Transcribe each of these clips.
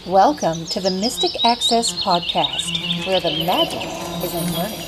Welcome to the Mystic Access Podcast, where the magic is in learning.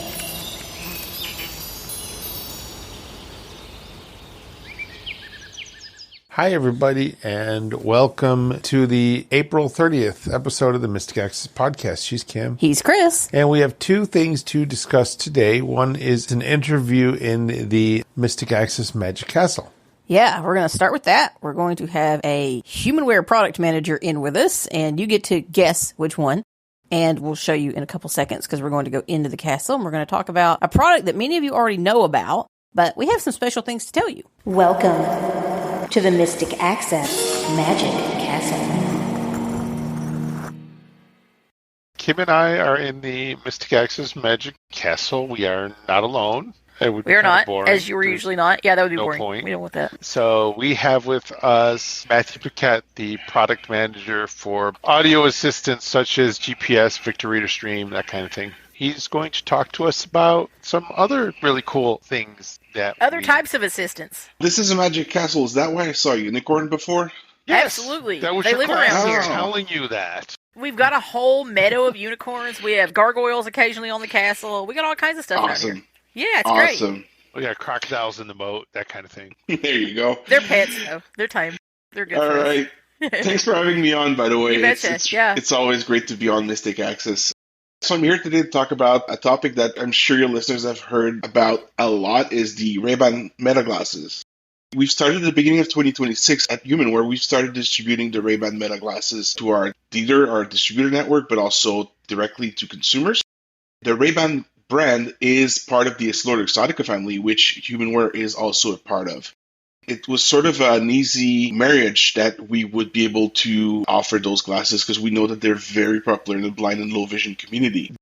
Hi, everybody, and welcome to the April 30th episode of the Mystic Access Podcast. She's Kim. He's Chris. And we have two things to discuss today. One is an interview in the Mystic Access Magic Castle. Yeah, we're going to start with that. We're going to have a HumanWare product manager in with us, and you get to guess which one. And we'll show you in a couple seconds because we're going to go into the castle, and we're going to talk about a product that many of you already know about, but we have some special things to tell you. Welcome to the Mystic Access Magic Castle. Kim and I are in the Mystic Access Magic Castle. We are not alone. We are not, as you were usually not. Yeah, that would be boring. Point. We don't want that. So we have with us Matthew Paquette, the product manager for audio assistants such as GPS, Victor Reader Stream, that kind of thing. He's going to talk to us about some other really cool things that other types of assistants. This is a Magic Castle. Is that why I saw a unicorn before? Yes, absolutely. That was they live around here. Telling you that. We've got a whole meadow of unicorns. We have gargoyles occasionally on the castle. We got all kinds of stuff around here. Yeah, it's awesome. Great. We got crocodiles in the moat, that kind of thing. There you go. They're pets, though. They're tame. They're good. All right. Thanks for having me on, by the way. It's always great to be on Mystic Access. So I'm here today to talk about a topic that I'm sure your listeners have heard about a lot, is the Ray-Ban Meta glasses. We've started at the beginning of 2026 at HumanWare. We've started distributing the Ray-Ban Meta glasses to our dealer, our distributor network, but also directly to consumers. The Ray-Ban brand is part of the Essilor Exotica family, which HumanWare is also a part of. It was sort of an easy marriage that we would be able to offer those glasses because we know that they're very popular in the blind and low vision community.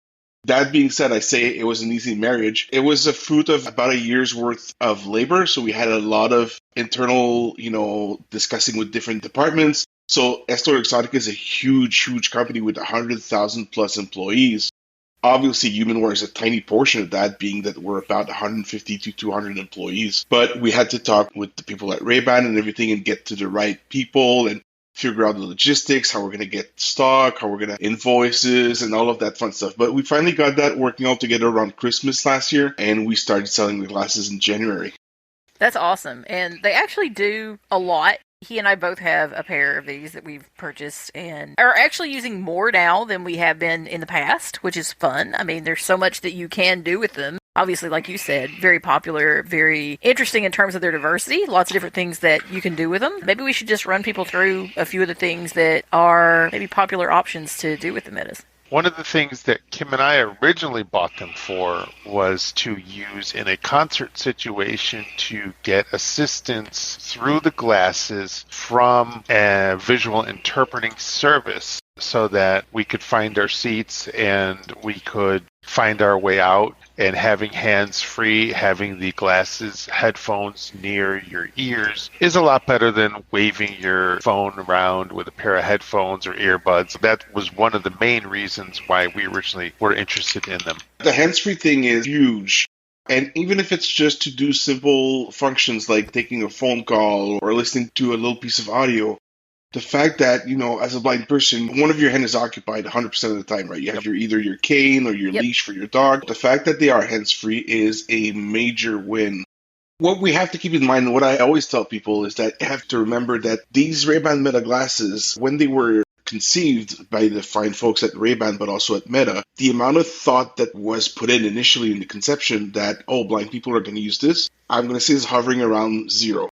That being said, I say it was an easy marriage. It was a fruit of about a year's worth of labor. So we had a lot of internal, discussing with different departments. So Essilor Exotica is a huge company with 100,000 plus employees. Obviously, HumanWare is a tiny portion of that, being that we're about 150 to 200 employees. But we had to talk with the people at Ray-Ban and everything and get to the right people and figure out the logistics, how we're going to get stock, how we're going to invoices and all of that fun stuff. But we finally got that working all together around Christmas last year, and we started selling the glasses in January. That's awesome. And they actually do a lot. He and I both have a pair of these that we've purchased and are actually using more now than we have been in the past, which is fun. I mean, there's so much that you can do with them. Obviously, like you said, very popular, very interesting in terms of their diversity. Lots of different things that you can do with them. Maybe we should just run people through a few of the things that are maybe popular options to do with the Metas. One of the things that Kim and I originally bought them for was to use in a concert situation to get assistance through the glasses from a visual interpreting service so that we could find our seats and we could find our way out. And having hands free, having the glasses, headphones near your ears is a lot better than waving your phone around with a pair of headphones or earbuds. That was one of the main reasons why we originally were interested in them. The hands-free thing is huge. And even if it's just to do simple functions like taking a phone call or listening to a little piece of audio, the fact that, as a blind person, one of your hands is occupied 100% of the time, right? You have either your cane or your leash for your dog. The fact that they are hands-free is a major win. What we have to keep in mind, and what I always tell people, is that you have to remember that these Ray-Ban Meta glasses, when they were conceived by the fine folks at Ray-Ban, but also at Meta, the amount of thought that was put in initially in the conception that, blind people are going to use this, I'm going to say is hovering around zero.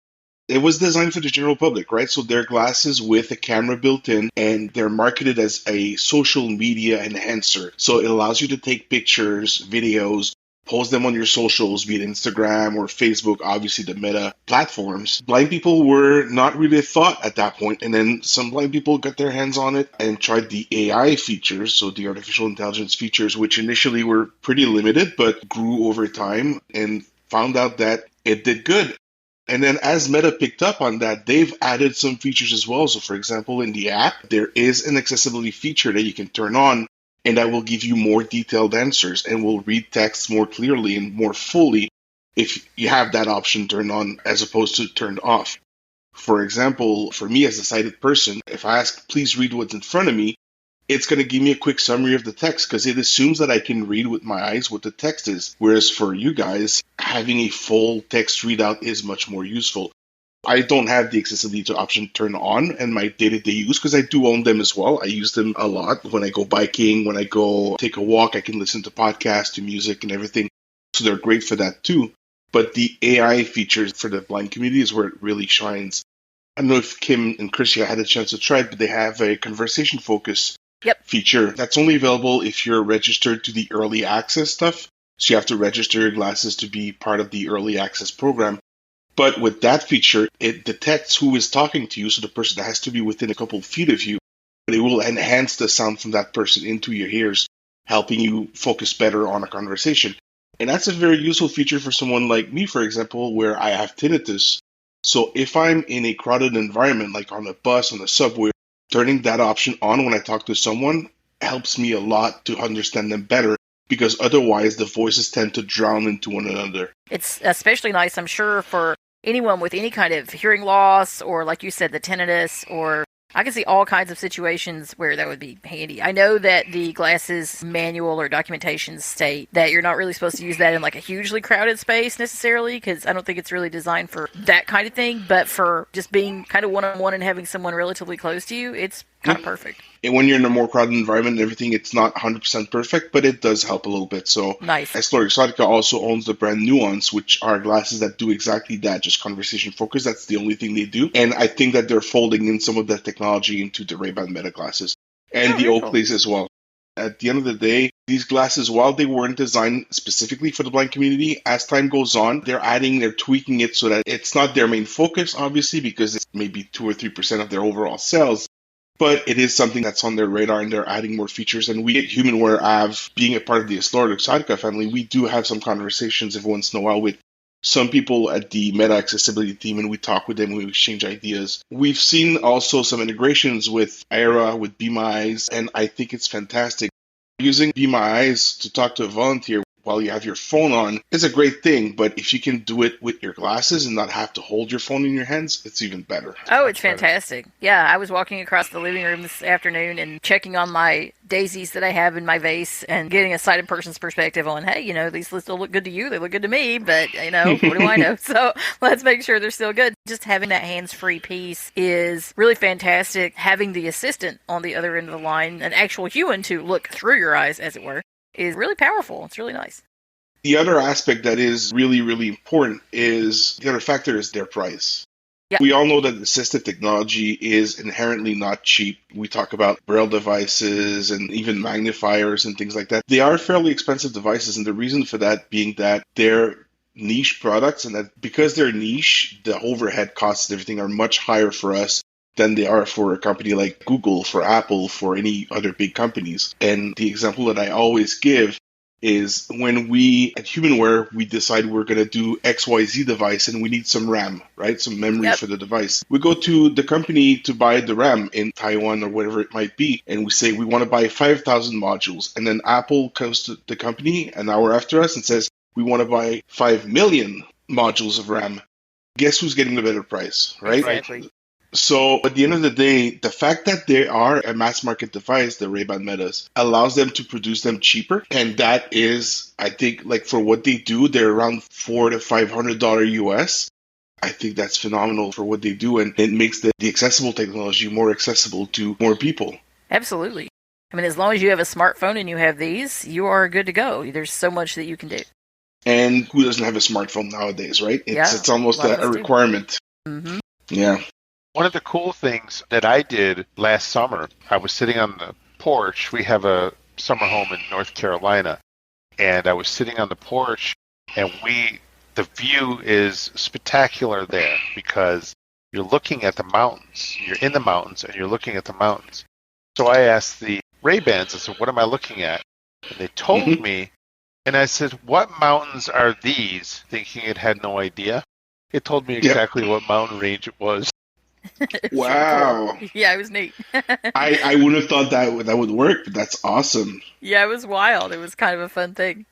It was designed for the general public, right? So they're glasses with a camera built in, and they're marketed as a social media enhancer. So it allows you to take pictures, videos, post them on your socials, be it Instagram or Facebook, obviously the Meta platforms. Blind people were not really a thought at that point, and then some blind people got their hands on it and tried the AI features, so the artificial intelligence features, which initially were pretty limited, but grew over time and found out that it did good. And then as Meta picked up on that, they've added some features as well. So for example, in the app, there is an accessibility feature that you can turn on, and that will give you more detailed answers and will read text more clearly and more fully if you have that option turned on as opposed to turned off. For example, for me as a sighted person, if I ask, please read what's in front of me, it's going to give me a quick summary of the text because it assumes that I can read with my eyes what the text is. Whereas for you guys, having a full text readout is much more useful. I don't have the accessibility option turned on in my day-to-day use because I do own them as well. I use them a lot. When I go biking, when I go take a walk, I can listen to podcasts, to music and everything. So they're great for that too. But the AI features for the blind community is where it really shines. I don't know if Kim and Chrissy had a chance to try it, but they have a conversation focus feature that's only available if you're registered to the early access stuff. So you have to register your glasses to be part of the early access program. But with that feature, it detects who is talking to you, so the person that has to be within a couple of feet of you. But it will enhance the sound from that person into your ears, helping you focus better on a conversation. And that's a very useful feature for someone like me, for example, where I have tinnitus. So if I'm in a crowded environment, like on a bus, on the subway, turning that option on when I talk to someone helps me a lot to understand them better, because otherwise the voices tend to drown into one another. It's especially nice, I'm sure, for anyone with any kind of hearing loss or, like you said, the tinnitus, or I can see all kinds of situations where that would be handy. I know that the glasses manual or documentation state that you're not really supposed to use that in like a hugely crowded space necessarily, because I don't think it's really designed for that kind of thing, but for just being kind of one-on-one and having someone relatively close to you, it's kind of perfect. And when you're in a more crowded environment and everything, it's not 100% perfect, but it does help a little bit. So nice. EssilorLuxottica also owns the brand Nuance, which are glasses that do exactly that, just conversation focus. That's the only thing they do. And I think that they're folding in some of that technology into the Ray-Ban Meta glasses and the Oakleys as well. At the end of the day, these glasses, while they weren't designed specifically for the blind community, as time goes on, they're tweaking it so that it's not their main focus, obviously, because it's maybe 2 or 3% of their overall sales. But it is something that's on their radar, and they're adding more features. And we at HumanWare, being a part of the EssilorLuxottica family, we do have some conversations every once in a while with some people at the Meta Accessibility team, and we talk with them and we exchange ideas. We've seen also some integrations with Aira, with Be My Eyes, and I think it's fantastic. Using Be My Eyes to talk to a volunteer while you have your phone on is a great thing, but if you can do it with your glasses and not have to hold your phone in your hands, it's even better. Oh, it's fantastic. Yeah, I was walking across the living room this afternoon and checking on my daisies that I have in my vase and getting a sighted person's perspective on, hey, these still look good to you, they look good to me, but, what do I know? So let's make sure they're still good. Just having that hands-free piece is really fantastic. Having the assistant on the other end of the line, an actual human to look through your eyes, as it were, is really powerful. It's really nice. The other aspect that is really, really important is the other factor is their price. Yep. We all know that assistive technology is inherently not cheap. We talk about braille devices and even magnifiers and things like that. They are fairly expensive devices, and the reason for that being that they're niche products, and that because they're niche, the overhead costs and everything are much higher for us than they are for a company like Google, for Apple, for any other big companies. And the example that I always give is when we at HumanWare, we decide we're going to do XYZ device and we need some RAM, right? Some memory for the device. We go to the company to buy the RAM in Taiwan or whatever it might be, and we say we want to buy 5,000 modules. And then Apple comes to the company an hour after us and says we want to buy 5 million modules of RAM. Guess who's getting the better price, right? Exactly. So at the end of the day, the fact that they are a mass market device, the Ray-Ban Metas, allows them to produce them cheaper. And that is, I think, like for what they do, they're around $400 to $500 US. I think that's phenomenal for what they do. And it makes the accessible technology more accessible to more people. Absolutely. I mean, as long as you have a smartphone and you have these, you are good to go. There's so much that you can do. And who doesn't have a smartphone nowadays, right? It's almost a requirement. Mm-hmm. Yeah. One of the cool things that I did last summer, I was sitting on the porch. We have a summer home in North Carolina, and I was sitting on the porch, and the view is spectacular there because you're looking at the mountains. You're in the mountains, and you're looking at the mountains. So I asked the Ray-Bans, I said, what am I looking at? And they told me, and I said, what mountains are these? Thinking it had no idea. It told me exactly what mountain range it was. Wow. Cool. Yeah, it was neat. I wouldn't have thought that would work, but that's awesome. Yeah, it was wild. It was kind of a fun thing.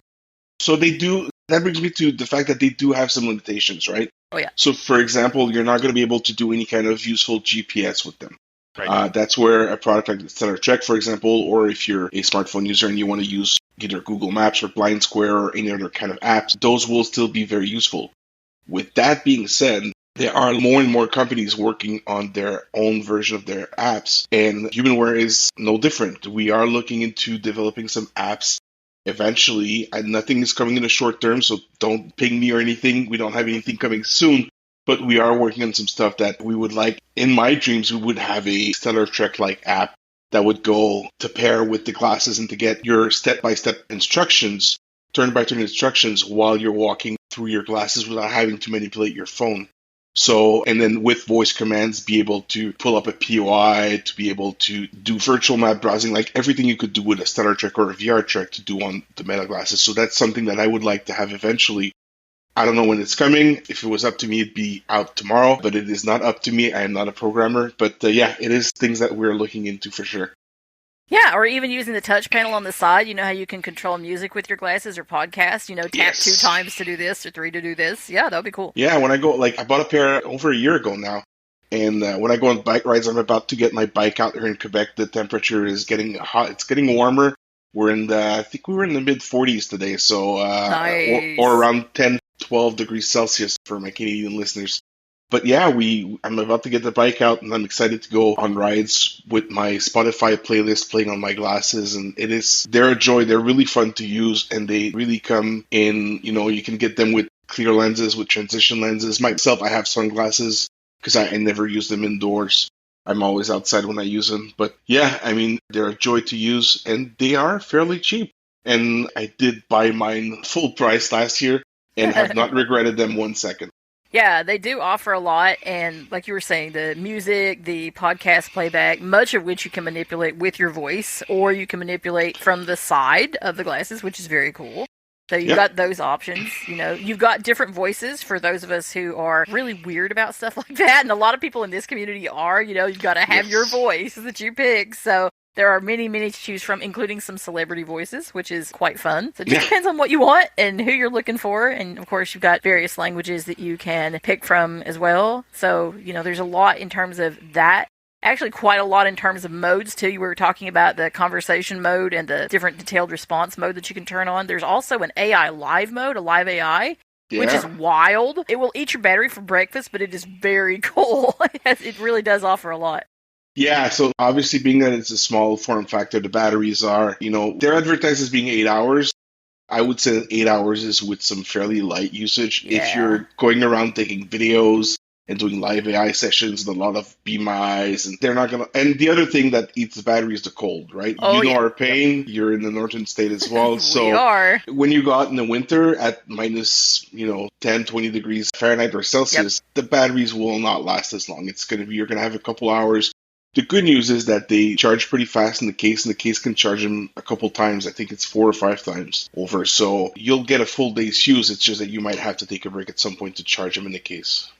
So that brings me to the fact that they do have some limitations, right? Oh, yeah. So, for example, you're not going to be able to do any kind of useful GPS with them. Right. That's where a product like the Stellar Trek, for example, or if you're a smartphone user and you want to use either Google Maps or Blind Square or any other kind of apps, those will still be very useful. With that being said, there are more and more companies working on their own version of their apps, and HumanWare is no different. We are looking into developing some apps eventually, and nothing is coming in the short term, so don't ping me or anything. We don't have anything coming soon. But we are working on some stuff that we would like. In my dreams, we would have a Stellar Trek-like app that would go to pair with the glasses and to get your step-by-step instructions, turn-by-turn instructions while you're walking through your glasses without having to manipulate your phone. So, and then with voice commands, be able to pull up a POI, to be able to do virtual map browsing, like everything you could do with a Stellar Trek or a VR Trek to do on the Meta glasses. So that's something that I would like to have eventually. I don't know when it's coming. If it was up to me, it'd be out tomorrow, but it is not up to me. I am not a programmer. But yeah, it is things that we're looking into for sure. Yeah, or even using the touch panel on the side. You know how you can control music with your glasses or podcast? You know, tap Yes. 2 times to do this or 3 to do this. Yeah, that would be cool. Yeah, when I go, I bought a pair over a year ago now. And when I go on bike rides, I'm about to get my bike out here in Quebec. The temperature is getting hot. It's getting warmer. I think we were in the mid 40s today. So, Nice. or around 10, 12 degrees Celsius for my Canadian listeners. But yeah, I'm about to get the bike out and I'm excited to go on rides with my Spotify playlist playing on my glasses. And they're a joy. They're really fun to use and they really come in, you can get them with clear lenses, with transition lenses. Myself, I have sunglasses because I never use them indoors. I'm always outside when I use them. But yeah, I mean, they're a joy to use and they are fairly cheap. And I did buy mine full price last year and have not regretted them 1 second. Yeah, they do offer a lot, and like you were saying, the music, the podcast playback, much of which you can manipulate with your voice, or you can manipulate from the side of the glasses, which is very cool. So you've got those options. You've got different voices for those of us who are really weird about stuff like that, and a lot of people in this community are. You've got to have your voice that you pick, so there are many, many to choose from, including some celebrity voices, which is quite fun. So it just depends on what you want and who you're looking for. And, of course, you've got various languages that you can pick from as well. So, there's a lot in terms of that. Actually, quite a lot in terms of modes, too. You were talking about the conversation mode and the different detailed response mode that you can turn on. There's also an AI live mode, a live AI, which is wild. It will eat your battery for breakfast, but it is very cool. It really does offer a lot. Yeah, so obviously being that it's a small form factor, the batteries are, they're advertised as being 8 hours. I would say that 8 hours is with some fairly light usage. Yeah. If you're going around taking videos and doing live AI sessions and a lot of BMIs, and they're not going to... And the other thing that eats the battery is the cold, right? Our pain. You're in the northern state as well. So we are. When you go out in the winter at minus, 10, 20 degrees Fahrenheit or Celsius, the batteries will not last as long. You're going to have a couple hours. The good news is that they charge pretty fast in the case, and the case can charge them a couple times. I think it's 4 or 5 times over. So you'll get a full day's use. It's just that you might have to take a break at some point to charge them in the case.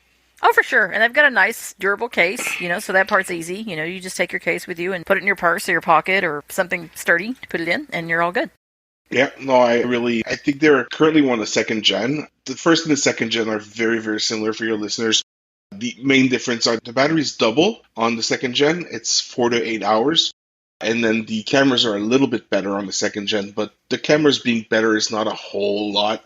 Oh, for sure. And they've got a nice, durable case, so that part's easy. You just take your case with you and put it in your purse or your pocket or something sturdy to put it in, and you're all good. Yeah, no, I think they're currently on the second gen. The first and the second gen are very, very similar for your listeners. The main difference are the batteries double on the second gen. It's 4 to 8 hours. And then the cameras are a little bit better on the second gen, but the cameras being better is not a whole lot.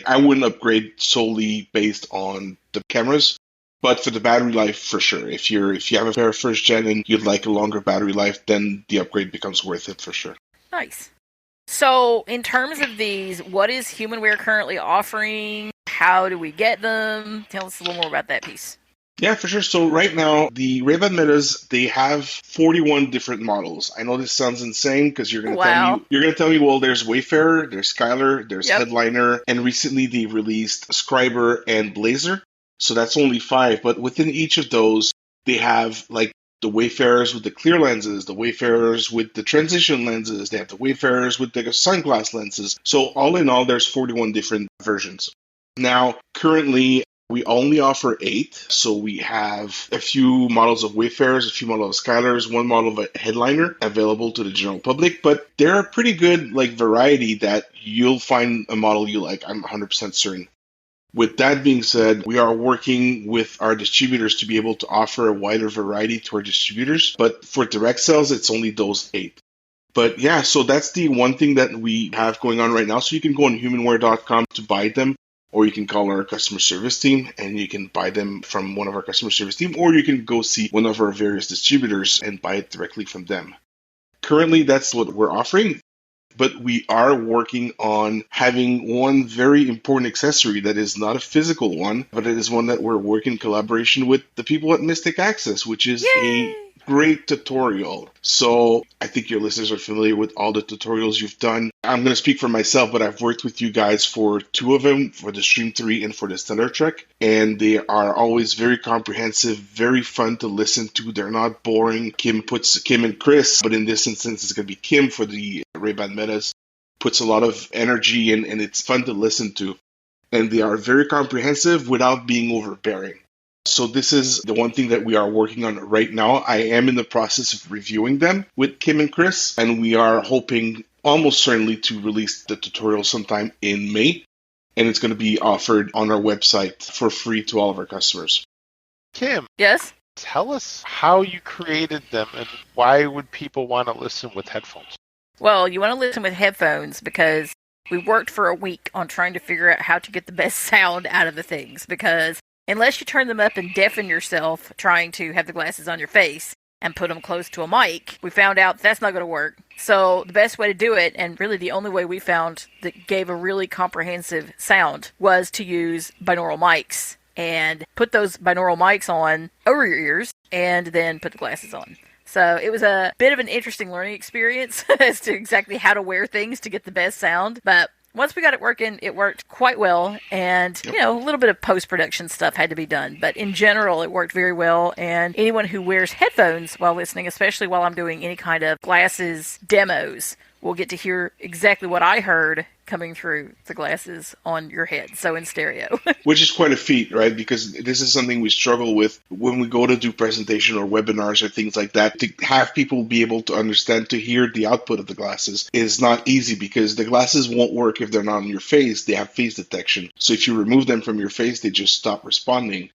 I wouldn't upgrade solely based on the cameras, but for the battery life, for sure. If you have a pair of first gen and you'd like a longer battery life, then the upgrade becomes worth it for sure. Nice. So, in terms of these, what is HumanWare currently offering? How do we get them? Tell us a little more about that piece. Yeah, for sure. So right now, the Ray-Ban Metas, they have 41 different models. I know this sounds insane because you're going to tell me, well, there's Wayfarer, there's Skylar, there's Headliner, and recently they released Scriber and Blazer. So that's only 5. But within each of those, they have the Wayfarers with the clear lenses, the Wayfarers with the transition lenses, they have the Wayfarers with the sunglass lenses. So all in all, there's 41 different versions. Now, currently, we only offer 8, so we have a few models of Wayfarers, a few models of Skylars, 1 model of a Headliner available to the general public, but they're a pretty good variety that you'll find a model you like, I'm 100% certain. With that being said, we are working with our distributors to be able to offer a wider variety to our distributors. But for direct sales, it's only those 8. But yeah, so that's the one thing that we have going on right now. So you can go on humanware.com to buy them, or you can call our customer service team and you can buy them from one of our customer service team, or you can go see one of our various distributors and buy it directly from them. Currently, that's what we're offering. But we are working on having one very important accessory that is not a physical one, but it is one that we're working in collaboration with the people at Mystic Access, which is a great tutorial. So I think your listeners are familiar with all the tutorials you've done. I'm going to speak for myself, but I've worked with you guys for 2 of them, for the Stream 3 and for the Stellar Trek. And they are always very comprehensive, very fun to listen to. They're not boring. Kim and Chris, but in this instance, it's going to be Kim for the Ray-Ban Metas. Puts a lot of energy in, and it's fun to listen to. And they are very comprehensive without being overbearing. So this is the one thing that we are working on right now. I am in the process of reviewing them with Kim and Chris, and we are hoping almost certainly to release the tutorial sometime in May, and it's going to be offered on our website for free to all of our customers. Kim, Yes? tell us how you created them and why would people want to listen with headphones? Well, you want to listen with headphones because we worked for a week on trying to figure out how to get the best sound out of the things, because unless you turn them up and deafen yourself trying to have the glasses on your face and put them close to a mic, we found out that's not going to work. So the best way to do it, and really the only way we found that gave a really comprehensive sound, was to use binaural mics and put those binaural mics on over your ears and then put the glasses on. So it was a bit of an interesting learning experience as to exactly how to wear things to get the best sound. But once we got it working, it worked quite well. And, a little bit of post-production stuff had to be done. But in general, it worked very well. And anyone who wears headphones while listening, especially while I'm doing any kind of glasses demos, will get to hear exactly what I heard coming through the glasses on your head, so in stereo. Which is quite a feat, right? Because this is something we struggle with when we go to do presentation or webinars or things like that. To have people be able to understand, to hear the output of the glasses is not easy, because the glasses won't work if they're not on your face. They have face detection. So if you remove them from your face, they just stop responding.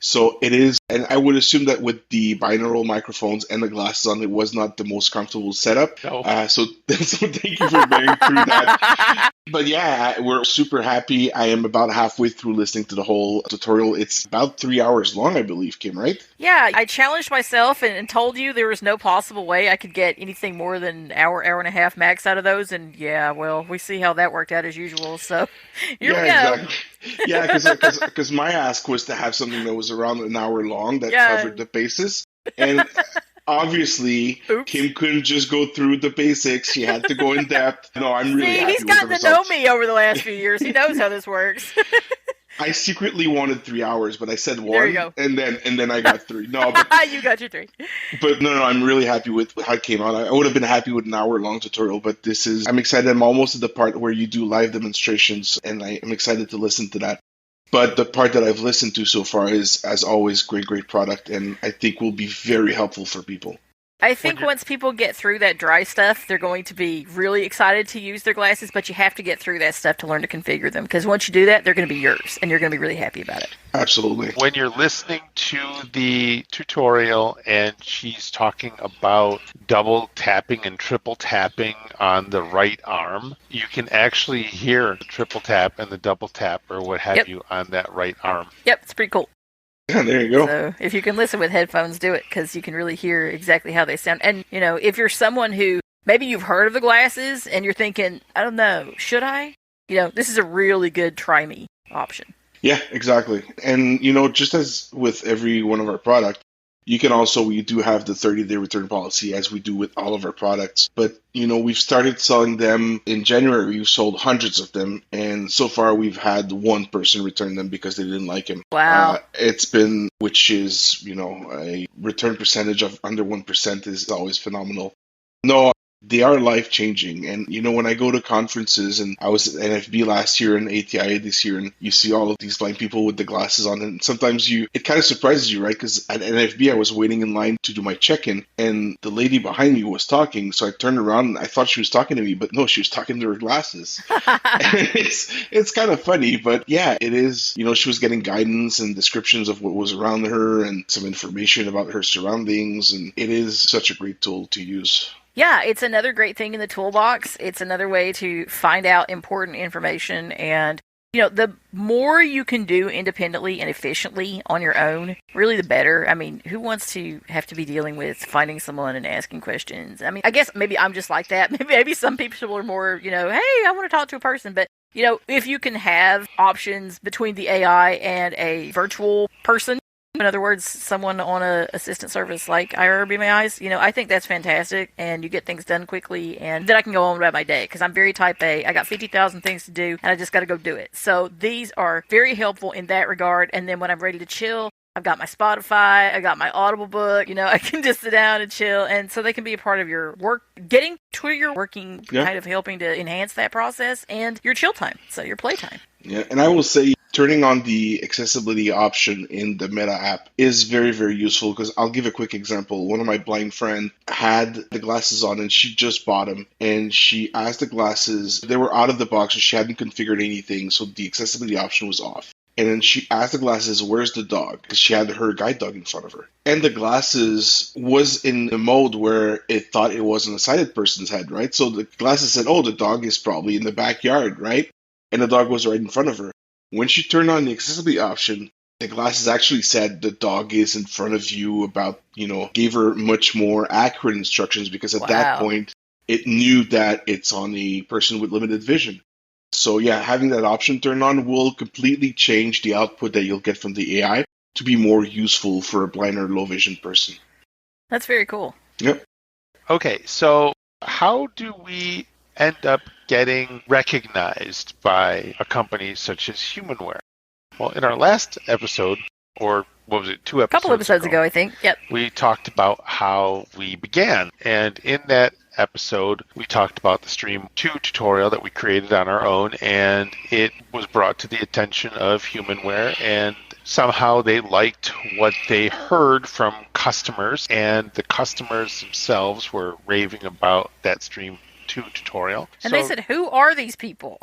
So it is, and I would assume that with the binaural microphones and the glasses on, it was not the most comfortable setup. No. So thank you for bearing through that. But yeah, we're super happy. I am about halfway through listening to the whole tutorial. It's about 3 hours long, I believe, Kim, right? Yeah, I challenged myself and told you there was no possible way I could get anything more than an hour and a half max out of those. And yeah, well, we see how that worked out as usual. So here we go. Exactly. Yeah, because my ask was to have something that was around an hour long that covered the basis. And obviously, Oops. Kim couldn't just go through the basics. She had to go in depth. No, I'm really happy he's with the gotten to know results. me over the last few years. He knows how this works. I secretly wanted 3 hours, but I said one, There you go. and then I got 3. No, but You got your 3. But no, I'm really happy with how it came out. I would have been happy with an hour-long tutorial, but I'm excited. I'm almost at the part where you do live demonstrations, and I'm excited to listen to that. But the part that I've listened to so far is, as always, great product, and I think will be very helpful for people. I think once people get through that dry stuff, they're going to be really excited to use their glasses, but you have to get through that stuff to learn to configure them, because once you do that, they're going to be yours, and you're going to be really happy about it. Absolutely. When you're listening to the tutorial and she's talking about double tapping and triple tapping on the right arm, you can actually hear the triple tap and the double tap or what have you on that right arm. Yep, it's pretty cool. Yeah, there you go. So if you can listen with headphones, do it, because you can really hear exactly how they sound. And, if you're someone who, maybe you've heard of the glasses and you're thinking, I don't know, should I? This is a really good try me option. Yeah, exactly. And, just as with every one of our products, we do have the 30-day return policy, as we do with all of our products. But, we've started selling them in January. We've sold hundreds of them. And so far, we've had one person return them because they didn't like them. Wow. Which is, a return percentage of under 1% is always phenomenal. No, they are life changing. And when I go to conferences, and I was at NFB last year and ATI this year, and you see all of these blind people with the glasses on, and sometimes it kind of surprises you, right? Because at NFB I was waiting in line to do my check-in, and the lady behind me was talking, so I turned around and I thought she was talking to me, but no, she was talking to her glasses. It's kind of funny, but yeah, it is. She was getting guidance and descriptions of what was around her and some information about her surroundings, and it is such a great tool to use. Yeah, it's another great thing in the toolbox. It's another way to find out important information. And, the more you can do independently and efficiently on your own, really the better. I mean, who wants to have to be dealing with finding someone and asking questions? I mean, I guess maybe I'm just like that. Maybe some people are more, hey, I want to talk to a person. But, if you can have options between the AI and a virtual person, in other words, someone on a assistant service like eyewear Be My Eyes, I think that's fantastic, and you get things done quickly, and then I can go on about my day, because I'm very type A. I got 50,000 things to do, and I just got to go do it. So these are very helpful in that regard, and then when I'm ready to chill, I've got my Spotify, I got my Audible book, I can just sit down and chill, and so they can be a part of your work, getting to your working, kind of helping to enhance that process, and your chill time, so your playtime. Yeah, and I will say, turning on the accessibility option in the Meta app is very, very useful, because I'll give a quick example. One of my blind friends had the glasses on and she just bought them, and she asked the glasses, they were out of the box and she hadn't configured anything, so the accessibility option was off. And then she asked the glasses, where's the dog? Because she had her guide dog in front of her. And the glasses was in a mode where it thought it wasn't a sighted person's head, right? So the glasses said, the dog is probably in the backyard, right? And the dog was right in front of her. When she turned on the accessibility option, the glasses actually said the dog is in front of you, gave her much more accurate instructions, because at that point, it knew that it's on a person with limited vision. So yeah, having that option turned on will completely change the output that you'll get from the AI to be more useful for a blind or low vision person. That's very cool. Yep. Okay, so how do we end up getting recognized by a company such as HumanWare? Well, in our last episode, or what was it, 2 episodes ago? A couple episodes ago, I think. Yep. We talked about how we began. And in that episode, we talked about the Stream 2 tutorial that we created on our own, and it was brought to the attention of HumanWare, and somehow they liked what they heard from customers, and the customers themselves were raving about that Stream 2 tutorial. And they said, who are these people?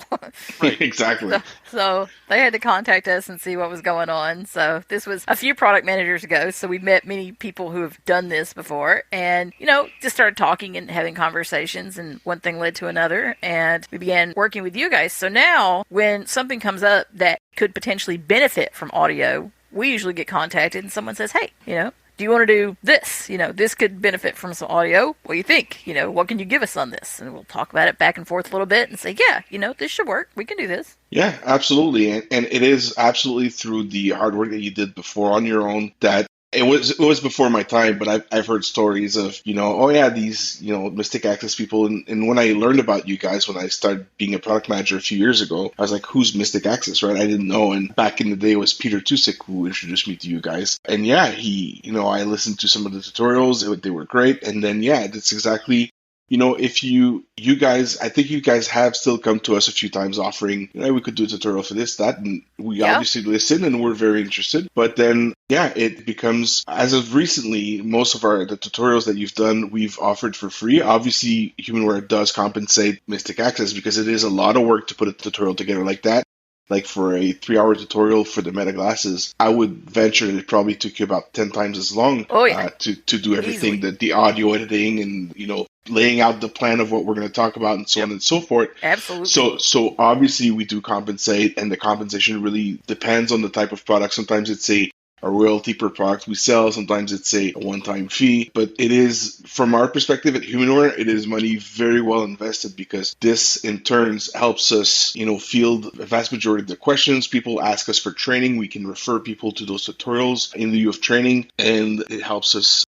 Right, exactly. So they had to contact us and see what was going on. So this was a few product managers ago. So we met many people who have done this before, and, just started talking and having conversations, and one thing led to another, and we began working with you guys. So now when something comes up that could potentially benefit from audio, we usually get contacted and someone says, hey, do you want to do this? This could benefit from some audio. What do you think? What can you give us on this? And we'll talk about it back and forth a little bit and say, yeah, this should work. We can do this. Yeah, absolutely. And it is absolutely through the hard work that you did before on your own that it was before my time, but I've heard stories of, these, Mystic Access people. And when I learned about you guys, when I started being a product manager a few years ago, I was like, who's Mystic Access, right? I didn't know. And back in the day, it was Peter Tusick who introduced me to you guys. And yeah, I listened to some of the tutorials. They were great. And then, that's exactly, if you guys, I think you guys have still come to us a few times offering, we could do a tutorial for this, that, and we obviously listen and we're very interested. But then, it becomes, as of recently, most of the tutorials that you've done, we've offered for free. Obviously, HumanWare does compensate Mystic Access, because it is a lot of work to put a tutorial together like that. Like for a 3-hour tutorial for the Meta glasses, I would venture that it probably took you about 10 times as long to do everything, the audio editing and, laying out the plan of what we're going to talk about and so on and so forth. Absolutely. So obviously we do compensate, and the compensation really depends on the type of product. Sometimes it's a royalty per product we sell. Sometimes it's a one-time fee. But it is, from our perspective at HumanWare, it is money very well invested, because this in turn helps us, field a vast majority of the questions. People ask us for training. We can refer people to those tutorials in lieu of training, and it helps us.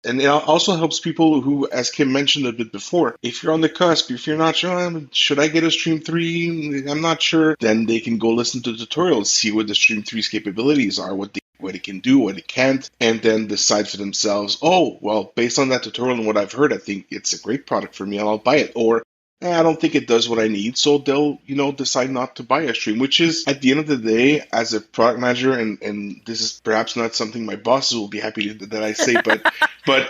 And it also helps people who, as Kim mentioned a bit before, if you're on the cusp, if you're not sure, should I get a Stream 3? I'm not sure. Then they can go listen to the tutorials, see what the Stream 3's capabilities are, what the what it can do, what it can't, and then decide for themselves, oh, well, based on that tutorial and what I've heard, I think it's a great product for me and I'll buy it. Or I don't think it does what I need, so they'll, decide not to buy a stream, which is, at the end of the day, as a product manager, and this is perhaps not something my bosses will be happy that I say, but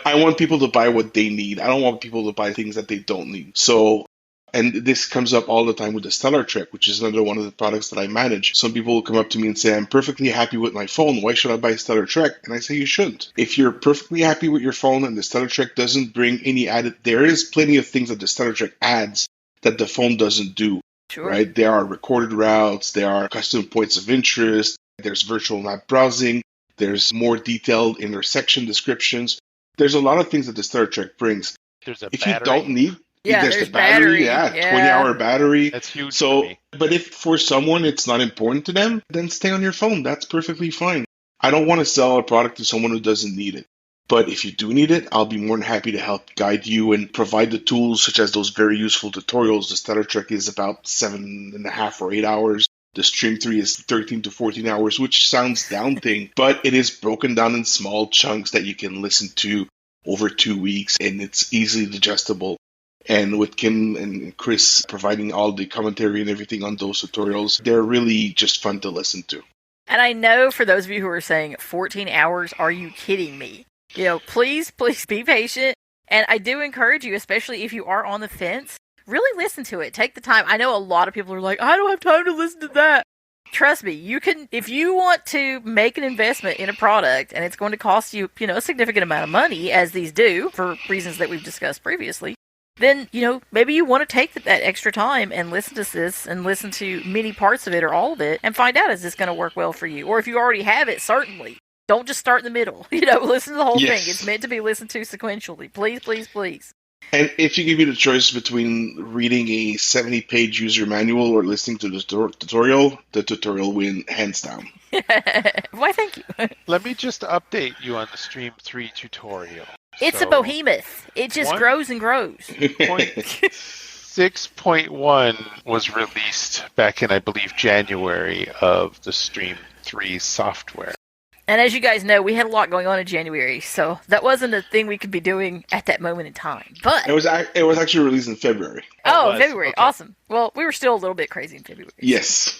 I want people to buy what they need. I don't want people to buy things that they don't need. So, and this comes up all the time with the Stellar Trek, which is another one of the products that I manage. Some people will come up to me and say, I'm perfectly happy with my phone. Why should I buy Stellar Trek? And I say, you shouldn't. If you're perfectly happy with your phone and the Stellar Trek doesn't bring any added, there is plenty of things that the Stellar Trek adds that the phone doesn't do. Sure. Right? There are recorded routes. There are custom points of interest. There's virtual map browsing. There's more detailed intersection descriptions. There's a lot of things that the Stellar Trek brings. There's a if battery. you don't need, there's the battery. Yeah, 20-hour battery. That's huge. So, for me. but if for someone it's not important to them, then stay on your phone. That's perfectly fine. I don't want to sell a product to someone who doesn't need it. But if you do need it, I'll be more than happy to help guide you and provide the tools, such as those very useful tutorials. The Stellar Trek is about 7.5 or 8 hours. The Stream 3 is 13 to 14 hours, which sounds daunting, but it is broken down in small chunks that you can listen to over 2 weeks, and it's easily digestible. And with Kim and Chris providing all the commentary and everything on those tutorials, they're really just fun to listen to. And I know for those of you who are saying 14 hours, are you kidding me? Please be patient. And I do encourage you, especially if you are on the fence, really listen to it. Take the time. I know a lot of people are like, I don't have time to listen to that. Trust me, you can, if you want to make an investment in a product and it's going to cost you, a significant amount of money, as these do for reasons that we've discussed previously, then, maybe you want to take that extra time and listen to this and listen to many parts of it or all of it and find out, is this going to work well for you? Or if you already have it, certainly. Don't just start in the middle. Listen to the whole thing. It's meant to be listened to sequentially. Please, please, please. And if you give me the choice between reading a 70-page user manual or listening to the tutorial win hands down. Why, thank you. Let me just update you on the Stream 3 tutorial. It's a behemoth. It just grows and grows. 6.1 was released back in, I believe, January of the Stream 3 software. And as you guys know, we had a lot going on in January, so that wasn't a thing we could be doing at that moment in time. But it was actually released in February. Oh, February. Okay. Awesome. Well, we were still a little bit crazy in February. Yes.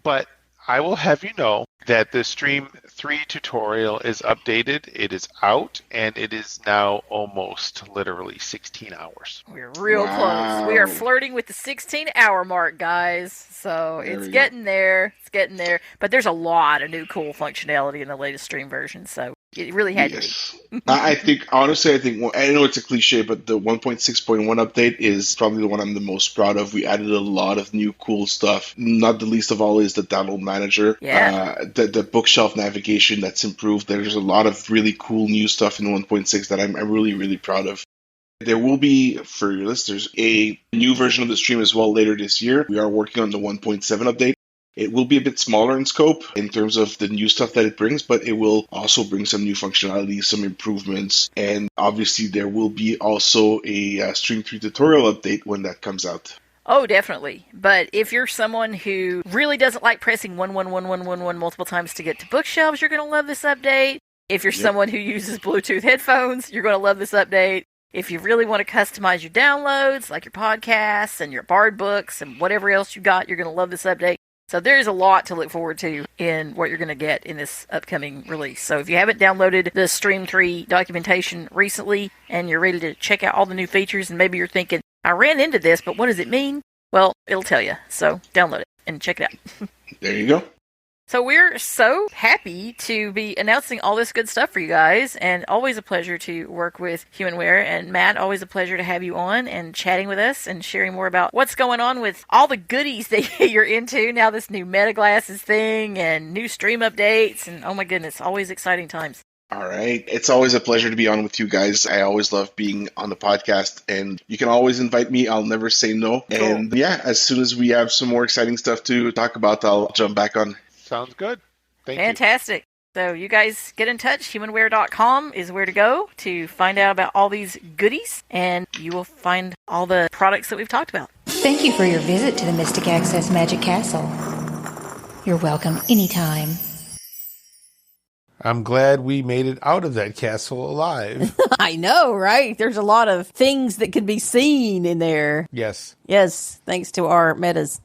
But I will have you know that the Stream 3 tutorial is updated, it is out, and it is now almost literally 16 hours. We're real close. We are flirting with the 16-hour mark, guys. So it's getting there. It's getting there. But there's a lot of new cool functionality in the latest Stream version, so it really had to be. I think, honestly, I know it's a cliche, but the 1.6.1 update is probably the one I'm the most proud of. We added a lot of new cool stuff. Not the least of all is the download manager. Yeah. The bookshelf navigation that's improved. There's a lot of really cool new stuff in 1.6 that I'm really, really proud of. There will be, for your listeners, a new version of the stream as well later this year. We are working on the 1.7 update. It will be a bit smaller in scope in terms of the new stuff that it brings, but it will also bring some new functionality, some improvements, and obviously there will be also a Stream 3 tutorial update when that comes out. Oh, definitely. But if you're someone who really doesn't like pressing 11111 multiple times to get to bookshelves, you're going to love this update. If you're someone who uses Bluetooth headphones, you're going to love this update. If you really want to customize your downloads, like your podcasts and your Bard books and whatever else you got, you're going to love this update. So there's a lot to look forward to in what you're going to get in this upcoming release. So if you haven't downloaded the Stream 3 documentation recently and you're ready to check out all the new features and maybe you're thinking, I ran into this, but what does it mean? Well, it'll tell you. So download it and check it out. There you go. So we're so happy to be announcing all this good stuff for you guys, and always a pleasure to work with HumanWare. And Matt, always a pleasure to have you on and chatting with us and sharing more about what's going on with all the goodies that you're into now, this new Meta Glasses thing and new stream updates, and oh my goodness, always exciting times. All right. It's always a pleasure to be on with you guys. I always love being on the podcast, and you can always invite me. I'll never say no. Cool. And yeah, as soon as we have some more exciting stuff to talk about, I'll jump back on. Sounds good. Thank you. Fantastic. So you guys get in touch. HumanWare.com is where to go to find out about all these goodies, and you will find all the products that we've talked about. Thank you for your visit to the Mystic Access Magic Castle. You're welcome anytime. I'm glad we made it out of that castle alive. I know, right? There's a lot of things that can be seen in there. Yes. Yes, thanks to our metas.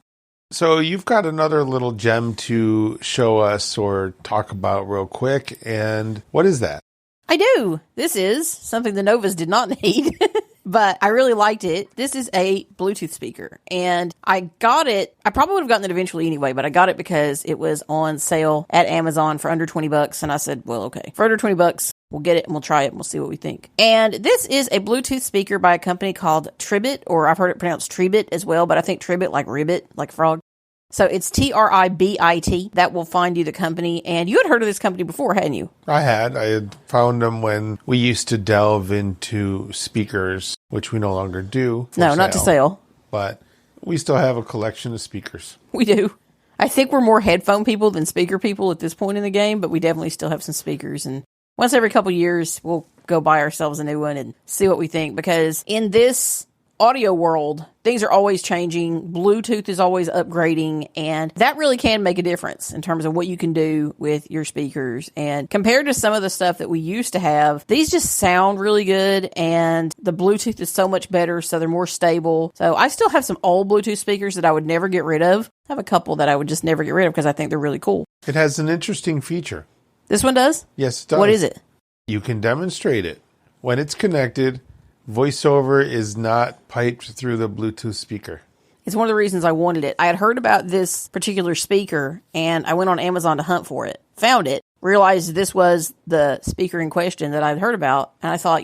So you've got another little gem to show us or talk about real quick. And what is that? I do. This is something the Novas did not need, but I really liked it. This is a Bluetooth speaker, and I got it. I probably would have gotten it eventually anyway, but I got it because it was on sale at Amazon for under $20, and I said, well, okay, for under $20, we'll get it and we'll try it and we'll see what we think. And this is a Bluetooth speaker by a company called Tribit, or I've heard it pronounced Tribit as well, but I think Tribit like ribbit, like frog. So it's Tribit. That will find you the company. And you had heard of this company before, hadn't you? I had found them when we used to delve into speakers, which we no longer do. No, not to sale. But we still have a collection of speakers. We do. I think we're more headphone people than speaker people at this point in the game, but we definitely still have some speakers. And once every couple years, we'll go buy ourselves a new one and see what we think. Because in this audio world, things are always changing. Bluetooth is always upgrading, and that really can make a difference in terms of what you can do with your speakers. And compared to some of the stuff that we used to have, these just sound really good, and the Bluetooth is so much better, so they're more stable. So I still have some old Bluetooth speakers that I would never get rid of. I have a couple that I would just never get rid of because I think they're really cool. It has an interesting feature. This one does? Yes, it does. What is it? You can demonstrate it. When it's connected, voiceover is not piped through the Bluetooth speaker. It's one of the reasons I wanted it. I had heard about this particular speaker, and I went on Amazon to hunt for it. Found it, realized this was the speaker in question that I'd heard about, and I thought,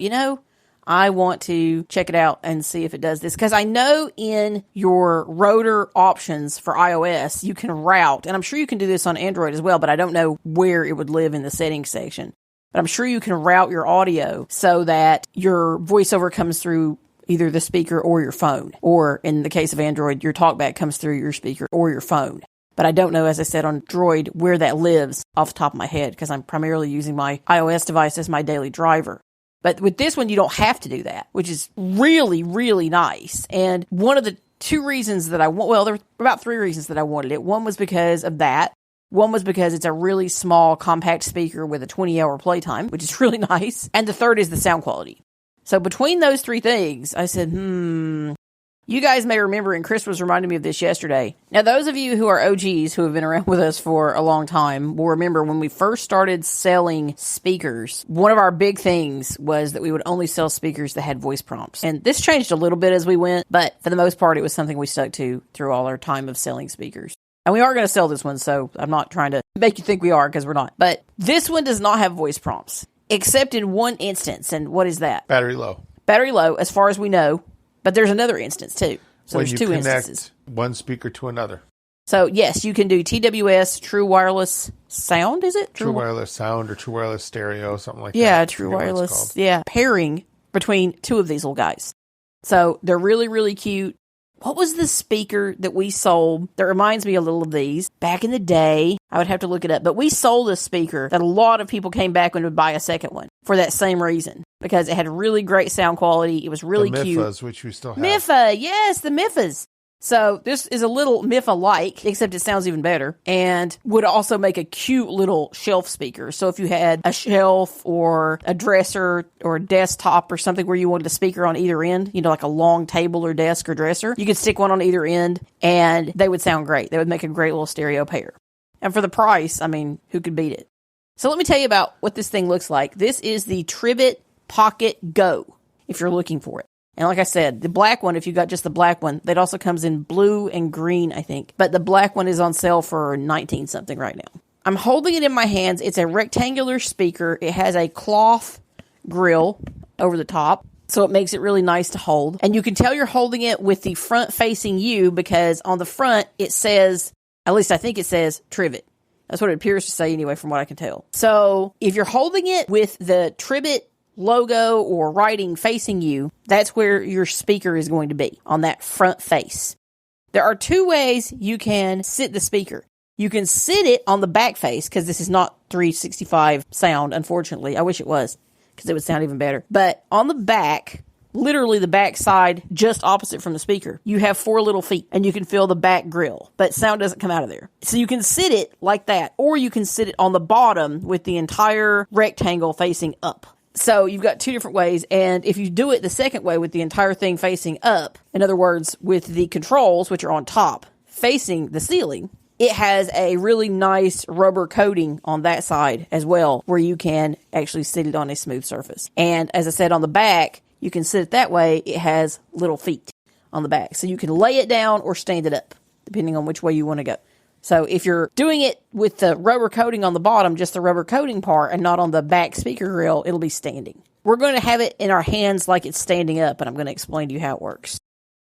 I want to check it out and see if it does this. Because I know in your rotor options for iOS, you can route, and I'm sure you can do this on Android as well, but I don't know where it would live in the settings section. But I'm sure you can route your audio so that your voiceover comes through either the speaker or your phone. Or in the case of Android, your TalkBack comes through your speaker or your phone. But I don't know, as I said, on Droid, where that lives off the top of my head, because I'm primarily using my iOS device as my daily driver. But with this one, you don't have to do that, which is really, really nice. And one of the two reasons that there were about three reasons that I wanted it. One was because of that. One was because it's a really small, compact speaker with a 20-hour playtime, which is really nice. And the third is the sound quality. So between those three things, I said, you guys may remember, and Chris was reminding me of this yesterday. Now, those of you who are OGs who have been around with us for a long time will remember when we first started selling speakers, one of our big things was that we would only sell speakers that had voice prompts. And this changed a little bit as we went, but for the most part, it was something we stuck to through all our time of selling speakers. And we are going to sell this one, so I'm not trying to make you think we are, because we're not. But this one does not have voice prompts, except in one instance. And what is that? Battery low. Battery low, as far as we know. But there's another instance, too. So when there's you two connect instances. One speaker to another. So, yes, you can do TWS, True Wireless Sound, is it? True Wireless Sound or True Wireless Stereo, something like that. Yeah, True Wireless. Yeah, pairing between two of these little guys. So they're really, really cute. What was the speaker that we sold that reminds me a little of these? Back in the day, I would have to look it up, but we sold a speaker that a lot of people came back and would buy a second one for that same reason, because it had really great sound quality. It was really cute. The Miffas, which we still have. Miffa, yes, the Miffas. So this is a little Miffa-like, except it sounds even better, and would also make a cute little shelf speaker. So if you had a shelf or a dresser or a desktop or something where you wanted a speaker on either end, like a long table or desk or dresser, you could stick one on either end, and they would sound great. They would make a great little stereo pair. And for the price, who could beat it? So let me tell you about what this thing looks like. This is the Tribit Pocket Go, if you're looking for it. And like I said, the black one, if you got just the black one, that also comes in blue and green, I think. But the black one is on sale for $19-something right now. I'm holding it in my hands. It's a rectangular speaker. It has a cloth grill over the top, so it makes it really nice to hold. And you can tell you're holding it with the front facing you, because on the front it says, at least I think it says, Trivet. That's what it appears to say anyway, from what I can tell. So if you're holding it with the Tribit logo or writing facing you, that's where your speaker is going to be, on that front face. There are two ways you can sit the speaker. You can sit it on the back face, because this is not 365 sound, unfortunately. I wish it was, because it would sound even better. But on the back, literally the back side just opposite from the speaker. You have 4 little feet, and you can feel the back grill, but sound doesn't come out of there. So you can sit it like that, or you can sit it on the bottom with the entire rectangle facing up. So you've got 2 different ways, and if you do it the second way with the entire thing facing up, in other words, with the controls, which are on top, facing the ceiling, it has a really nice rubber coating on that side as well, where you can actually sit it on a smooth surface. And as I said, on the back, you can sit it that way. It has little feet on the back. So you can lay it down or stand it up, depending on which way you want to go. So if you're doing it with the rubber coating on the bottom, just the rubber coating part, and not on the back speaker grill, it'll be standing. We're going to have it in our hands like it's standing up, and I'm going to explain to you how it works.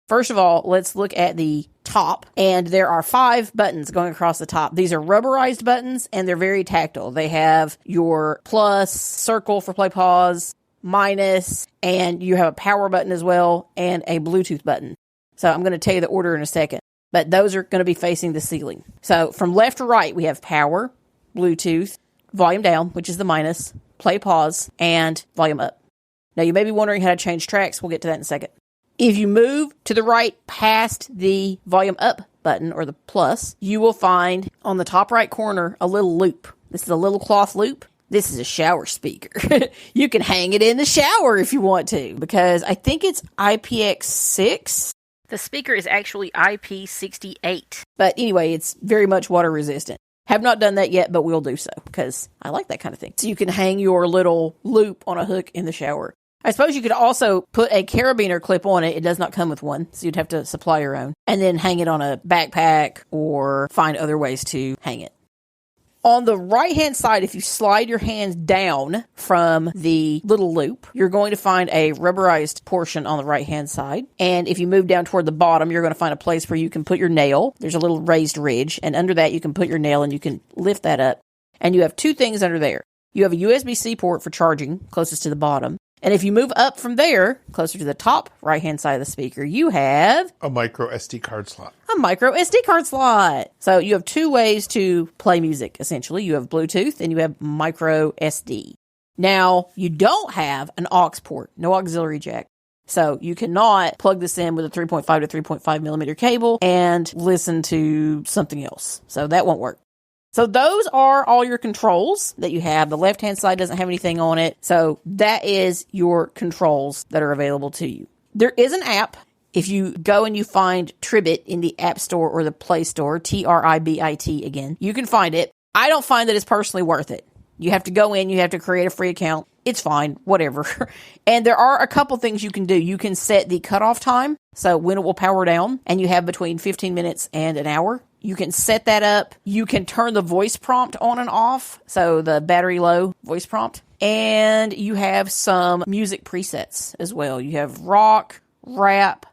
First of all, let's look at the top, and there are 5 buttons going across the top. These are rubberized buttons, and they're very tactile. They have your plus, circle for play pause, minus, and you have a power button as well, and a Bluetooth button. So I'm going to tell you the order in a second, but those are going to be facing the ceiling. So from left to right, we have power, Bluetooth, volume down, which is the minus, play pause, and volume up. Now you may be wondering how to change tracks. We'll get to that in a second. If you move to the right past the volume up button, or the plus, you will find on the top right corner a little loop. This is a little cloth loop. This is a shower speaker. You can hang it in the shower if you want to, because I think it's IPX6. The speaker is actually IP68. But anyway, it's very much water resistant. Have not done that yet, but we'll do so, because I like that kind of thing. So you can hang your little loop on a hook in the shower. I suppose you could also put a carabiner clip on it. It does not come with one, so you'd have to supply your own. And then hang it on a backpack or find other ways to hang it. On the right-hand side, if you slide your hands down from the little loop, you're going to find a rubberized portion on the right-hand side. And if you move down toward the bottom, you're going to find a place where you can put your nail. There's a little raised ridge, and under that you can put your nail, and you can lift that up. And you have 2 things under there. You have a USB-C port for charging, closest to the bottom. And if you move up from there, closer to the top right-hand side of the speaker, you have a micro SD card slot. A micro SD card slot. So you have 2 ways to play music, essentially. You have Bluetooth and you have micro SD. Now, you don't have an aux port, no auxiliary jack. So you cannot plug this in with a 3.5 to 3.5 millimeter cable and listen to something else. So that won't work. So those are all your controls that you have. The left-hand side doesn't have anything on it. So that is your controls that are available to you. There is an app. If you go and you find Tribit in the App Store or the Play Store, Tribit again, you can find it. I don't find that it's personally worth it. You have to go in, you have to create a free account. It's fine, whatever. And there are a couple things you can do. You can set the cutoff time, so when it will power down, and you have between 15 minutes and an hour. You can set that up. You can turn the voice prompt on and off, so the battery low voice prompt. And you have some music presets as well. You have rock, rap,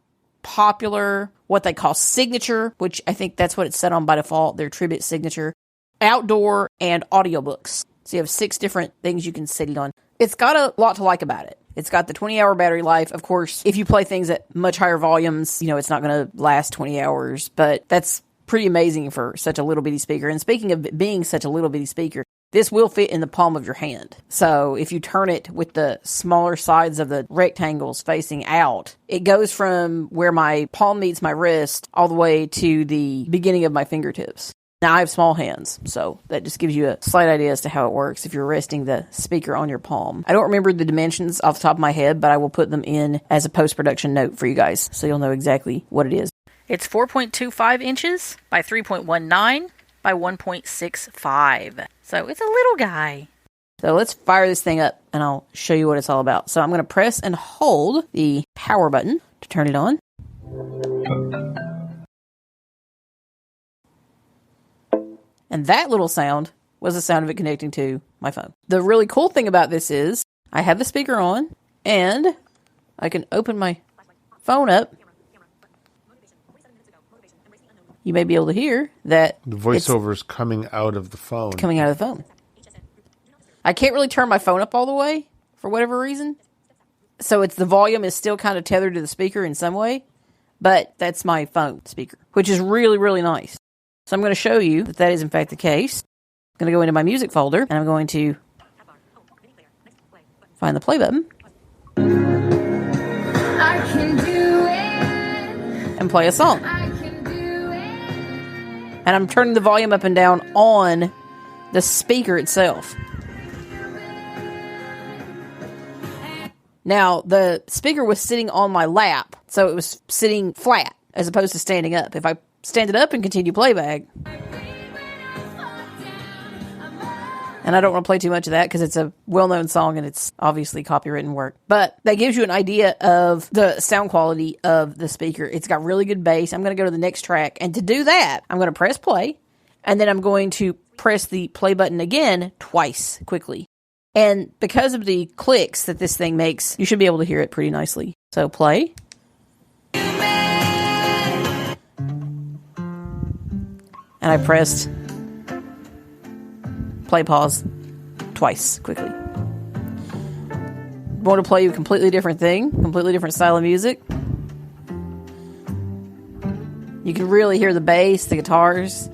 popular, what they call signature, which I think that's what it's set on by default, their Tribit signature, outdoor, and audiobooks. So you have 6 different things you can set it on. It's got a lot to like about it. It's got the 20-hour battery life. Of course, if you play things at much higher volumes, it's not going to last 20 hours, but that's pretty amazing for such a little bitty speaker. And speaking of it being such a little bitty speaker, this will fit in the palm of your hand. So if you turn it with the smaller sides of the rectangles facing out, it goes from where my palm meets my wrist all the way to the beginning of my fingertips. Now, I have small hands, so that just gives you a slight idea as to how it works if you're resting the speaker on your palm. I don't remember the dimensions off the top of my head, but I will put them in as a post-production note for you guys, so you'll know exactly what it is. It's 4.25 inches by 3.19 by 1.65. So it's a little guy. So let's fire this thing up, and I'll show you what it's all about. So I'm going to press and hold the power button to turn it on. And that little sound was the sound of it connecting to my phone. The really cool thing about this is I have the speaker on, and I can open my phone up. You may be able to hear that the voiceover is coming out of the phone. Coming out of the phone. I can't really turn my phone up all the way for whatever reason. So the volume is still kind of tethered to the speaker in some way, but that's my phone speaker, which is really, really nice. So I'm going to show you that that is in fact the case. I'm going to go into my music folder, and I'm going to find the play button. and play a song. And I'm turning the volume up and down on the speaker itself. Now, the speaker was sitting on my lap, so it was sitting flat as opposed to standing up. If I stand it up and continue playback, and I don't want to play too much of that because it's a well-known song and it's obviously copywritten work. But that gives you an idea of the sound quality of the speaker. It's got really good bass. I'm going to go to the next track. And to do that, I'm going to press play. And then I'm going to press the play button again twice quickly. And because of the clicks that this thing makes, you should be able to hear it pretty nicely. So play. And I pressed play pause twice quickly. Want to play you a completely different thing, completely different style of music. You can really hear the bass, the guitars,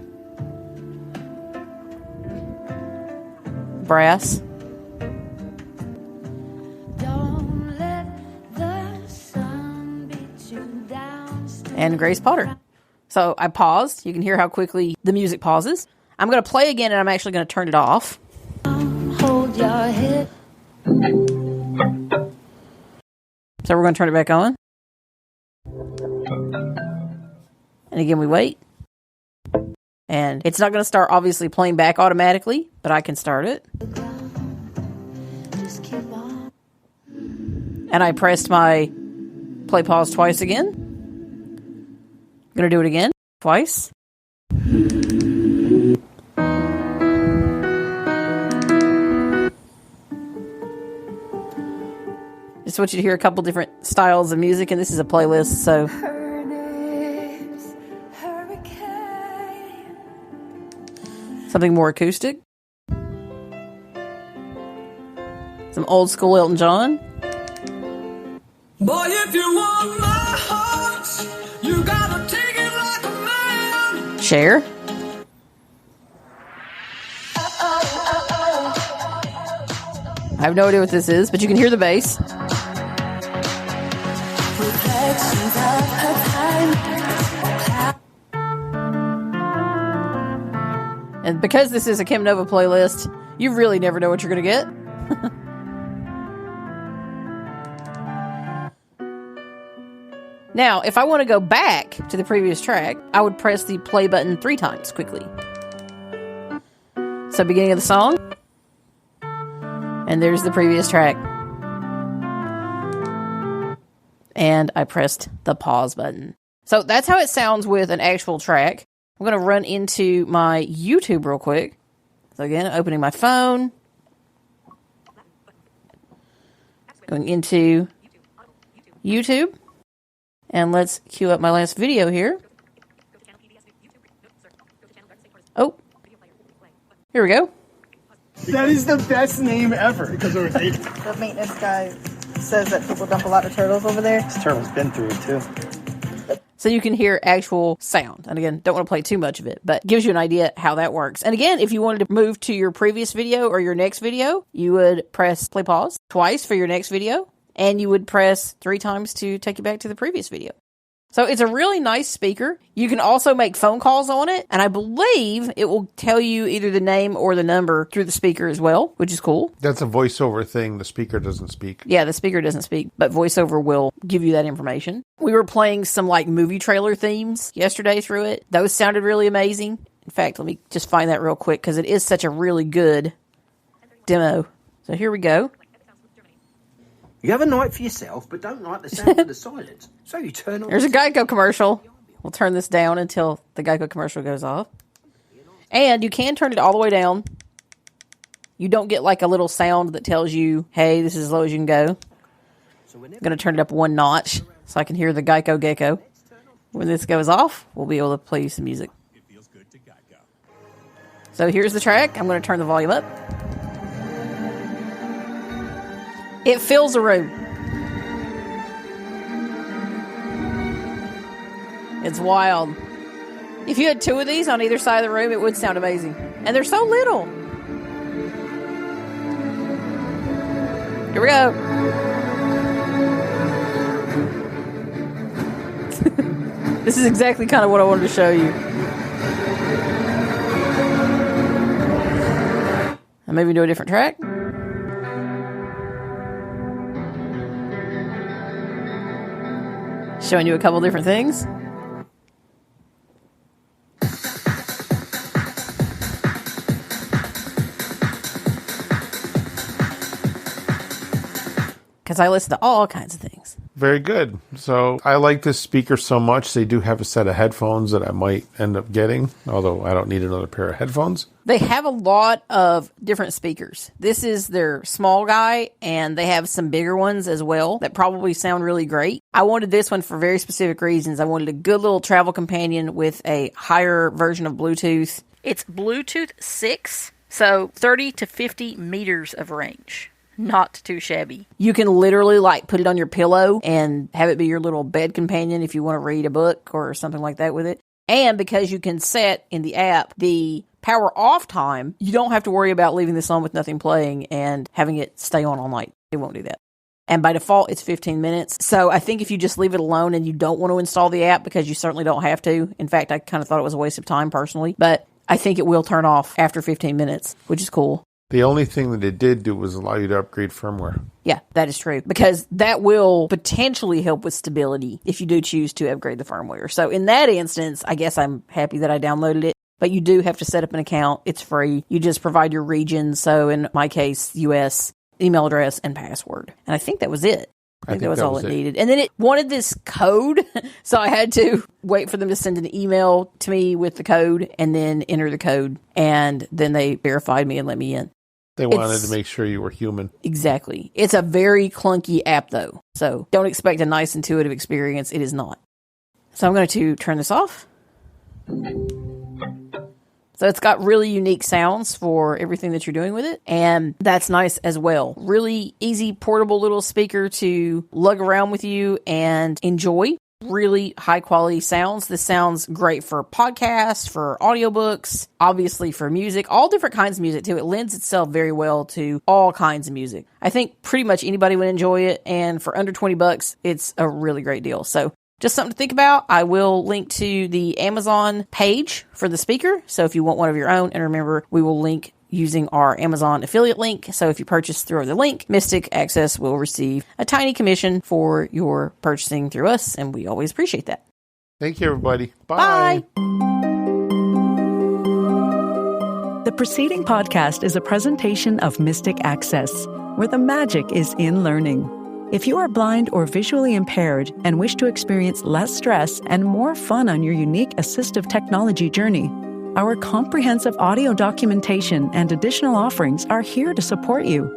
brass. And Grace Potter. So I paused. You can hear how quickly the music pauses. I'm going to play again, and I'm actually going to turn it off. Hold your head. So we're going to turn it back on. And again, we wait. And it's not going to start, obviously, playing back automatically, but I can start it. And I pressed my play pause twice again. I'm going to do it again, twice. Just want you to hear a couple different styles of music, and this is a playlist, so. Something more acoustic. Some old school Elton John. Boy, if you want my heart, you gotta take it like a man. Cher. I have no idea what this is, but you can hear the bass. And because this is a Kim Nova playlist, you really never know what you're going to get. Now, if I want to go back to the previous track, I would press the play button 3 times quickly. So, beginning of the song. And there's the previous track. And I pressed the pause button. So that's how it sounds with an actual track. I'm going to run into my YouTube real quick. So again, opening my phone. Going into YouTube. And let's queue up my last video here. Oh. Here we go. That is the best name ever. The maintenance guy says that people dump a lot of turtles over there. This turtle's been through it too. So you can hear actual sound. And again, don't want to play too much of it, but gives you an idea how that works. And again, if you wanted to move to your previous video or your next video, you would press play pause twice for your next video, and you would press 3 times to take you back to the previous video. So it's a really nice speaker. You can also make phone calls on it, and I believe it will tell you either the name or the number through the speaker as well, which is cool. That's a voiceover thing. The speaker doesn't speak. Yeah, the speaker doesn't speak, but voiceover will give you that information. We were playing some like movie trailer themes yesterday through it. Those sounded really amazing. In fact, let me just find that real quick because it is such a really good demo. So here we go. You have a night for yourself, but don't like the sound of the silence. So you turn on... There's a Geico commercial. We'll turn this down until the Geico commercial goes off. And you can turn it all the way down. You don't get like a little sound that tells you, hey, this is as low as you can go. I'm going to turn it up 1 notch so I can hear the Geico gecko. When this goes off, we'll be able to play you some music. So here's the track. I'm going to turn the volume up. It fills a room. It's wild. If you had 2 of these on either side of the room, it would sound amazing. And they're so little. Here we go. This is exactly kind of what I wanted to show you. And maybe do a different track. Showing you a couple different things. Because I listen to all kinds of things. Very good. So I like this speaker so much. They do have a set of headphones that I might end up getting, although I don't need another pair of headphones. They have a lot of different speakers. This is their small guy, and they have some bigger ones as well that probably sound really great. I wanted this one for very specific reasons. I wanted a good little travel companion with a higher version of Bluetooth. It's Bluetooth 6, so 30 to 50 meters of range. Not too shabby. You can literally put it on your pillow and have it be your little bed companion if you want to read a book or something like that with it. And because you can set in the app the power off time, you don't have to worry about leaving this on with nothing playing and having it stay on all night. It won't do that. And by default, it's 15 minutes. So I think if you just leave it alone and you don't want to install the app, because you certainly don't have to. In fact, I kind of thought it was a waste of time personally, but I think it will turn off after 15 minutes, which is cool. The only thing that it did do was allow you to upgrade firmware. Yeah, that is true, because that will potentially help with stability if you do choose to upgrade the firmware. So in that instance, I guess I'm happy that I downloaded it, but you do have to set up an account. It's free. You just provide your region. So in my case, US, email address, and password. And I think that was it. I think that was all it needed. And then it wanted this code, so I had to wait for them to send an email to me with the code and then enter the code. And then they verified me and let me in. They wanted to make sure you were human. Exactly. It's a very clunky app, though. So don't expect a nice, intuitive experience. It is not. So I'm going to turn this off. So it's got really unique sounds for everything that you're doing with it. And that's nice as well. Really easy, portable little speaker to lug around with you and enjoy. Really high quality sounds. This sounds great for podcasts, for audiobooks, obviously for music, all different kinds of music too. It lends itself very well to all kinds of music. I think pretty much anybody would enjoy it. And for under $20, it's a really great deal. So just something to think about. I will link to the Amazon page for the speaker. So if you want one of your own, and remember, we will link using our Amazon affiliate link. So if you purchase through the link, Mystic Access will receive a tiny commission for your purchasing through us, and we always appreciate that. Thank you, everybody. Bye. The preceding podcast is a presentation of Mystic Access, where the magic is in learning. If you are blind or visually impaired and wish to experience less stress and more fun on your unique assistive technology journey, our comprehensive audio documentation and additional offerings are here to support you.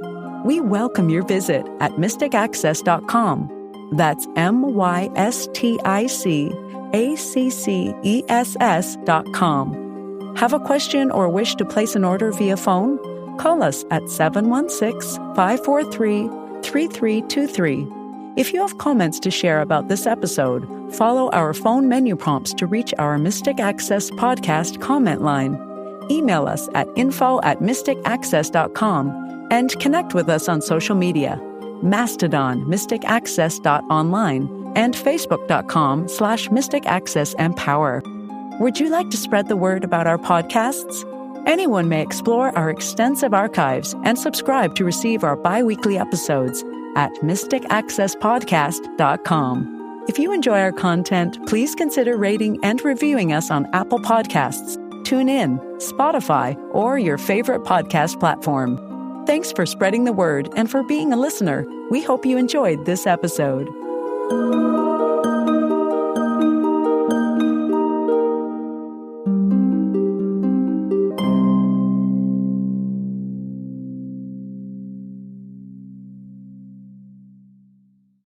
We welcome your visit at mysticaccess.com. That's mysticaccess.com. Have a question or wish to place an order via phone? Call us at 716-543-3323. If you have comments to share about this episode, follow our phone menu prompts to reach our Mystic Access podcast comment line. Email us at info@mysticaccess.com and connect with us on social media, Mastodon, mysticaccess.online, and facebook.com/mysticaccessempower. Would you like to spread the word about our podcasts? Anyone may explore our extensive archives and subscribe to receive our bi-weekly episodes at mysticaccesspodcast.com. If you enjoy our content, please consider rating and reviewing us on Apple Podcasts, TuneIn, Spotify, or your favorite podcast platform. Thanks for spreading the word and for being a listener. We hope you enjoyed this episode.